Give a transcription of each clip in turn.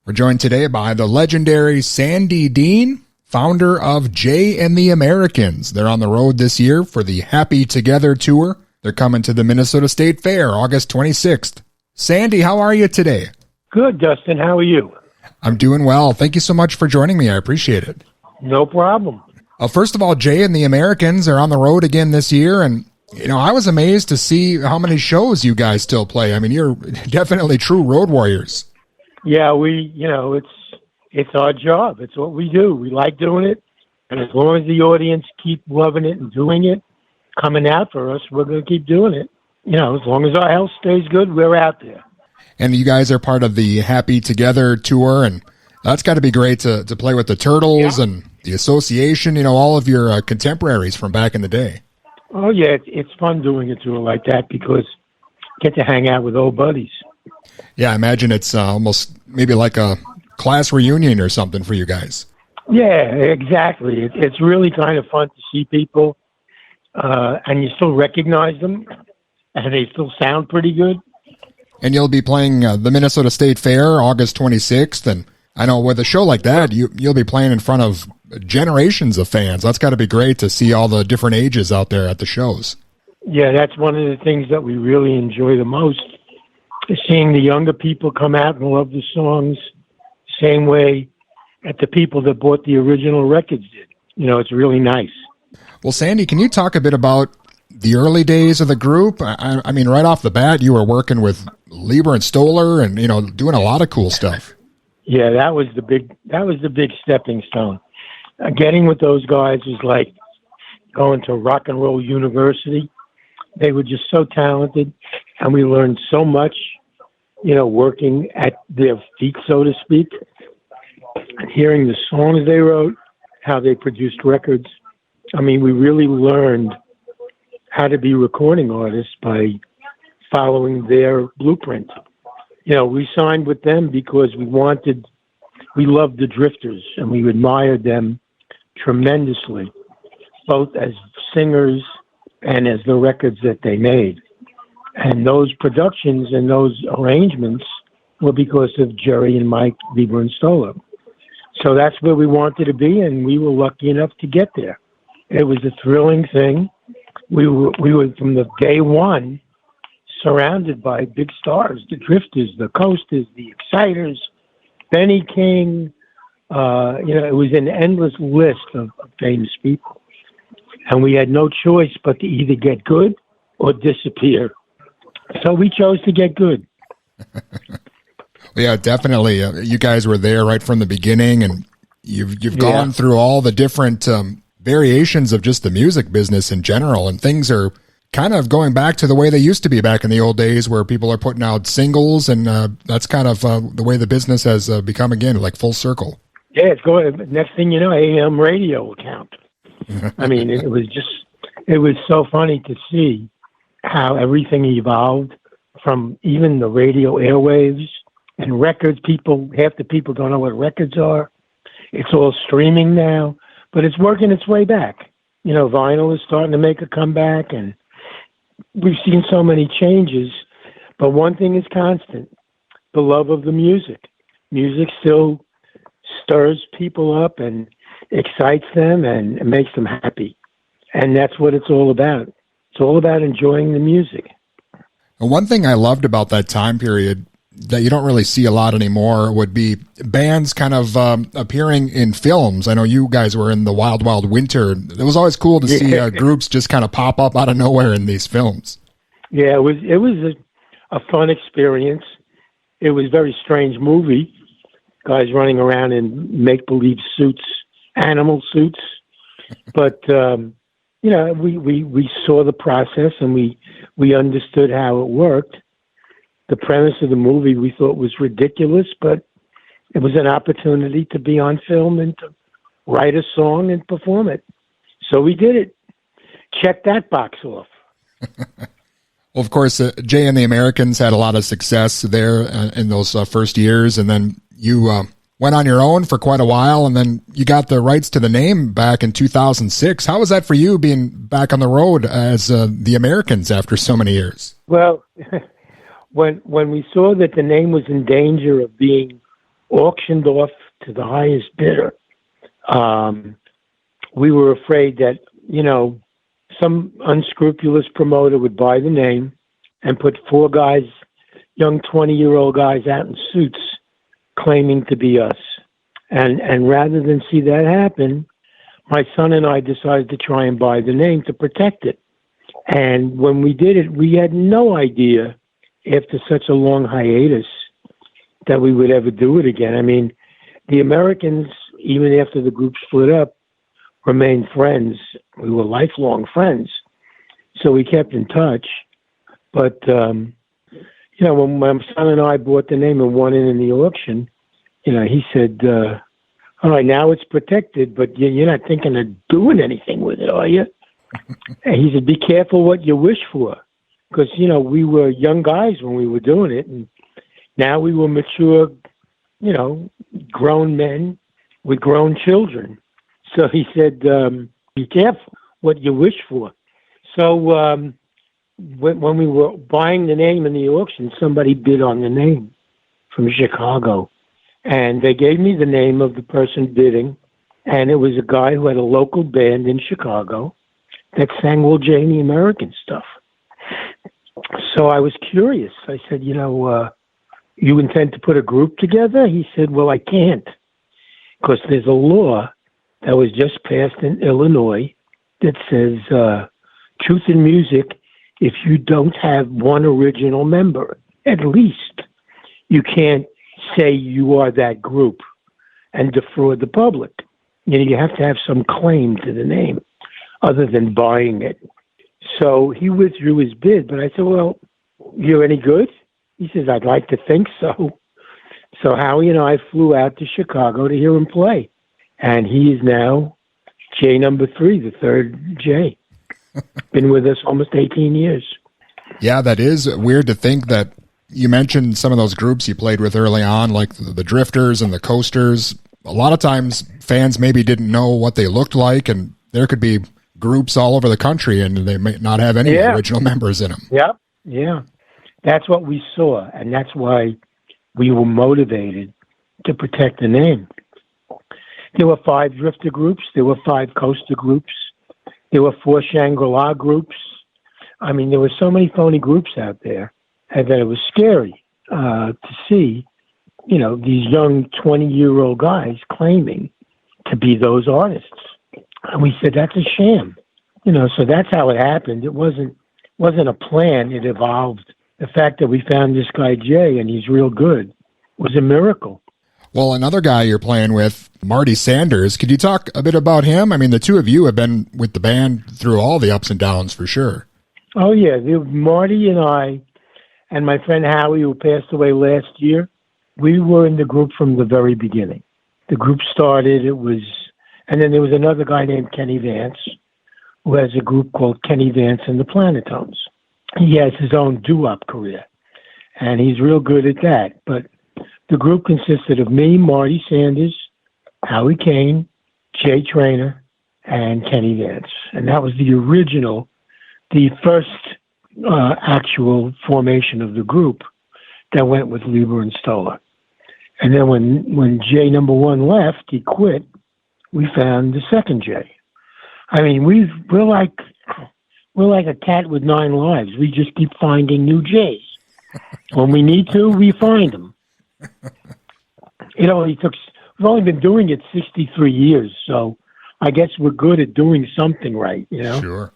We're joined today by the legendary Sandy Dean, founder of Jay and the Americans. They're on the road this year for the Happy Together Tour. They're coming to the Minnesota State Fair August 26th. Sandy, how are you today? Good, Dustin. How are you? I'm doing well. Thank you so much for joining me. I appreciate it. No problem. First of all, Jay and the Americans are on the road again this year, and I was amazed to see how many shows you guys still play. I mean, you're definitely true road warriors. Yeah, it's our job. It's what we do. We like doing it, and as long as the audience keep loving it and doing it, coming out for us, we're going to keep doing it. As long as our health stays good, we're out there. And you guys are part of the Happy Together Tour, and that's got to be great to play with the Turtles and the association, all of your contemporaries from back in the day. Oh, yeah, it's fun doing a tour like that because you get to hang out with old buddies. Yeah, I imagine it's almost maybe like a class reunion or something for you guys. Yeah, exactly. It's really kind of fun to see people, and you still recognize them, and they still sound pretty good. And you'll be playing the Minnesota State Fair August 26th, and I know with a show like that, you'll be playing in front of generations of fans. That's got to be great to see all the different ages out there at the shows. Yeah, that's one of the things that we really enjoy the most, is seeing the younger people come out and love the songs same way that the people that bought the original records did. It's really nice. Well, Sandy, can you talk a bit about the early days of the group? I mean, right off the bat, you were working with Lieber and Stoller and, doing a lot of cool stuff. Yeah, that was the big stepping stone. Getting with those guys was like going to rock and roll university. They were just so talented, and we learned so much, working at their feet, so to speak, and hearing the songs they wrote, how they produced records. I mean, we really learned how to be recording artists by following their blueprint. We signed with them because we loved the Drifters, and we admired them tremendously, both as singers and as the records that they made. And those productions and those arrangements were because of Jerry and Mike, Lieber and Stoller. So that's where we wanted to be, and we were lucky enough to get there. It was a thrilling thing. We were from the day one surrounded by big stars, the Drifters, the Coasters, the Exciters, Benny King. It was an endless list of famous people. And we had no choice but to either get good or disappear. So we chose to get good. Yeah, definitely. You guys were there right from the beginning, and you've gone through all the different variations of just the music business in general, and things are kind of going back to the way they used to be back in the old days, where people are putting out singles, and that's kind of the way the business has become again, like full circle. Yeah, it's going. Next thing you know, AM radio account. I mean, it was so funny to see how everything evolved from even the radio airwaves and records. Half the people don't know what records are. It's all streaming now, but it's working its way back. Vinyl is starting to make a comeback, and we've seen so many changes, but one thing is constant: the love of the music. Music still stirs people up and excites them and makes them happy. And that's what it's all about. It's all about enjoying the music. And one thing I loved about that time period that you don't really see a lot anymore would be bands kind of appearing in films. I know you guys were in the Wild Wild Winter. It was always cool to see groups just kind of pop up out of nowhere in these films. Yeah, it was a fun experience. It was a very strange movie. Guys running around in make-believe suits, animal suits. But, we saw the process, and we understood how it worked. The premise of the movie we thought was ridiculous, but it was an opportunity to be on film and to write a song and perform it. So we did it. Check that box off. Well, of course, Jay and the Americans had a lot of success there in those first years, and then you went on your own for quite a while, and then you got the rights to the name back in 2006. How was that for you, being back on the road as the Americans after so many years? Well, when we saw that the name was in danger of being auctioned off to the highest bidder. We were afraid that, some unscrupulous promoter would buy the name and put four guys, young 20-year-old guys out in suits claiming to be us. And rather than see that happen, my son and I decided to try and buy the name to protect it. And when we did it, we had no idea after such a long hiatus that we would ever do it again. I mean, the Americans, even after the group split up, remained friends. We were lifelong friends. So we kept in touch. But, when my son and I bought the name and won it in the auction, he said, all right, now it's protected, but you're not thinking of doing anything with it, are you? And he said, be careful what you wish for. Because, we were young guys when we were doing it. And now we were mature, grown men with grown children. So he said, be careful what you wish for. So when we were buying the name in the auction, somebody bid on the name from Chicago. And they gave me the name of the person bidding. And it was a guy who had a local band in Chicago that sang Will Janie American stuff. So I was curious. I said, you intend to put a group together? He said, well, I can't. Because there's a law that was just passed in Illinois that says truth in music, if you don't have one original member, at least, you can't say you are that group and defraud the public. You have to have some claim to the name other than buying it. So he withdrew his bid, but I said, well, you're any good? He says, I'd like to think so. So Howie and I flew out to Chicago to hear him play. And he is now J number 3, the third J. Been with us almost 18 years. Yeah, that is weird to think that you mentioned some of those groups you played with early on, like the Drifters and the Coasters. A lot of times fans maybe didn't know what they looked like, and there could be groups all over the country, and they may not have any original members in them. Yeah. That's what we saw, and that's why we were motivated to protect the name. There were 5 Drifter groups. There were 5 Coaster groups. There were 4 Shangri-La groups. I mean, there were so many phony groups out there that it was scary to see, these young 20-year-old guys claiming to be those artists. And we said, that's a sham. So that's how it happened. It wasn't a plan. It evolved. The fact that we found this guy, Jay, and he's real good, was a miracle. Well, another guy you're playing with, Marty Sanders, could you talk a bit about him? I mean, the two of you have been with the band through all the ups and downs for sure. Oh, yeah. Marty and I and my friend Howie, who passed away last year, we were in the group from the very beginning. The group started, and then there was another guy named Kenny Vance, who has a group called Kenny Vance and the Planetones. He has his own doo-wop career, and he's real good at that. But the group consisted of me, Marty Sanders, Howie Kane, Jay Traynor, and Kenny Vance. And that was the first actual formation of the group that went with Lieber and Stoller. And then when Jay number 1 left, he quit, we found the second Jay. I mean, we're like a cat with 9 lives. We just keep finding new Jays. When we need to, we find them. We've only been doing it 63 years, so I guess we're good at doing something right, Sure.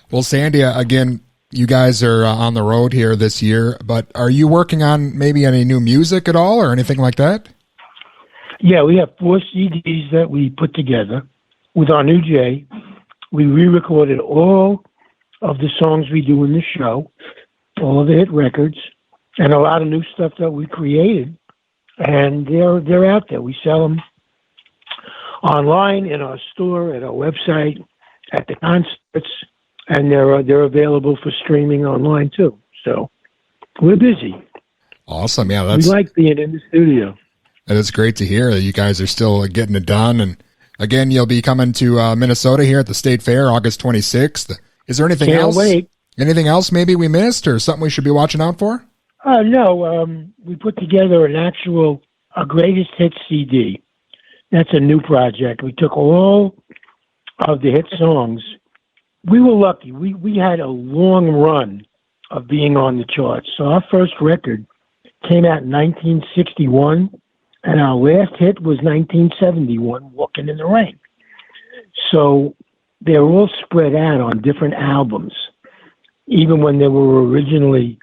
Well, Sandy, again, you guys are on the road here this year, but are you working on maybe any new music at all or anything like that? Yeah, we have 4 CDs that we put together with our new Jay. We re-recorded all of the songs we do in the show, all of the hit records, and a lot of new stuff that we created. And they're out there. We sell them online, in our store, at our website, at the concerts, and they're available for streaming online too. So we're busy. Awesome. Yeah, we like being in the studio. That is great to hear that you guys are still getting it done. And again, you'll be coming to Minnesota here at the State Fair, August 26th. Is there anything else? Can't wait. Anything else maybe we missed or something we should be watching out for? No. We put together an actual a greatest hits CD. That's a new project. We took all of the hit songs. We were lucky. We had a long run of being on the charts. So our first record came out in 1961, and our last hit was 1971, Walking in the Rain. So they're all spread out on different albums, even when they were originally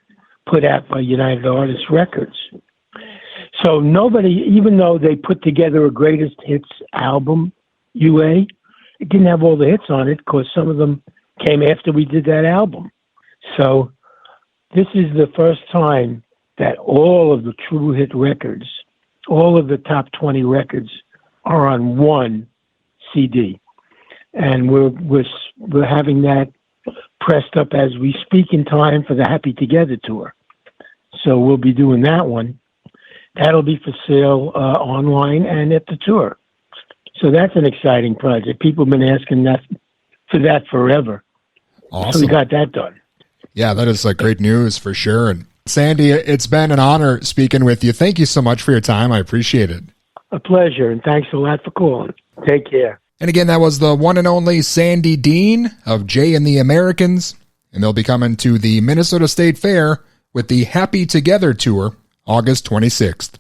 put out by United Artists Records. So nobody, even though they put together a greatest hits album, UA, it didn't have all the hits on it because some of them came after we did that album. So this is the first time that all of the true hit records, all of the top 20 records are on one CD. And we're having that pressed up as we speak in time for the Happy Together tour. So we'll be doing that one. That'll be for sale online and at the tour. So that's an exciting project. People have been asking for that forever. Awesome. So we got that done. Yeah, that is great news for sure. And Sandy, it's been an honor speaking with you. Thank you so much for your time. I appreciate it. A pleasure, and thanks a lot for calling. Take care. And again, that was the one and only Sandy Dean of Jay and the Americans, and they'll be coming to the Minnesota State Fair with the Happy Together Tour August 26th.